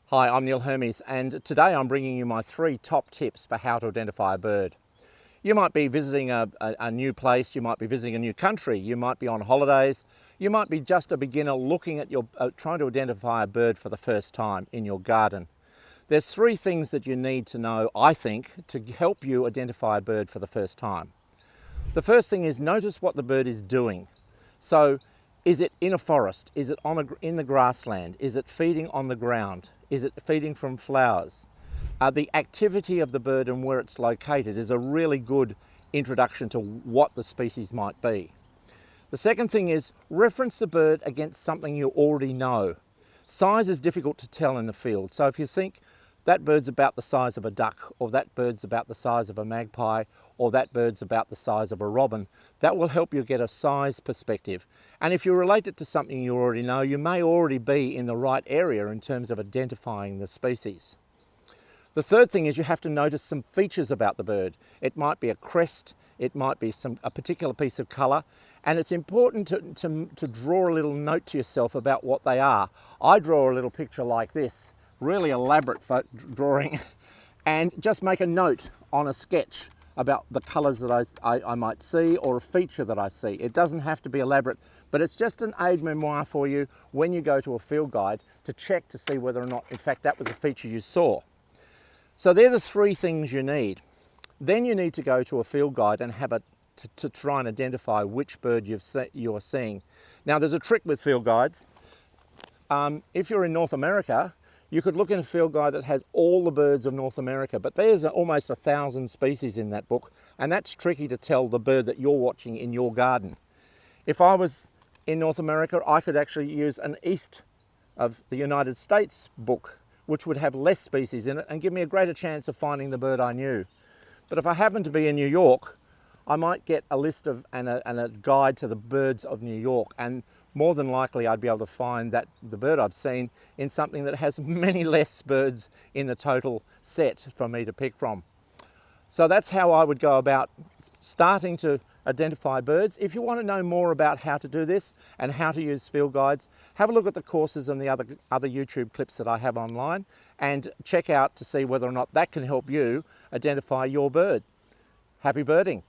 Hi, I'm Neil Hermes, and today I'm bringing you my 3 top tips for how to identify a bird. You might be visiting a new place, you might be visiting a new country, you might be on holidays, you might be just a beginner looking at trying to identify a bird for the first time in your garden. There's 3 things that you need to know, I think, to help you identify a bird for the first time. The first thing is notice what the bird is doing. So, is it in a forest? Is it in the grassland? Is it feeding on the ground? Is it feeding from flowers? The activity of the bird and where it's located is a really good introduction to what the species might be. The second thing is reference the bird against something you already know. Size is difficult to tell in the field, so if you think that bird's about the size of a duck, or that bird's about the size of a magpie, or that bird's about the size of a robin, that will help you get a size perspective. And if you relate it to something you already know, you may already be in the right area in terms of identifying the species. The third thing is you have to notice some features about the bird. It might be a crest, it might be a particular piece of colour, and it's important to draw a little note to yourself about what they are. I draw a little picture like this, really elaborate drawing, and just make a note on a sketch about the colours that I might see, or a feature that I see. It doesn't have to be elaborate, but it's just an aide-memoire for you when you go to a field guide to check to see whether or not, in fact, that was a feature you saw. So they're the 3 things you need. Then you need to go to a field guide and have to try and identify which bird you're seeing. Now, there's a trick with field guides. If you're in North America, you could look in a field guide that has all the birds of North America, but there's almost 1,000 species in that book, and that's tricky to tell the bird that you're watching in your garden. If I was in North America, I could actually use an East of the United States book, which would have less species in it and give me a greater chance of finding the bird I knew. But if I happen to be in New York, I might get a list and a guide to the birds of New York, and more than likely I'd be able to find the bird I've seen in something that has many less birds in the total set for me to pick from. So that's how I would go about starting to identify birds. If you want to know more about how to do this and how to use field guides, have a look at the courses and the other YouTube clips that I have online, and check out to see whether or not that can help you identify your bird. Happy birding!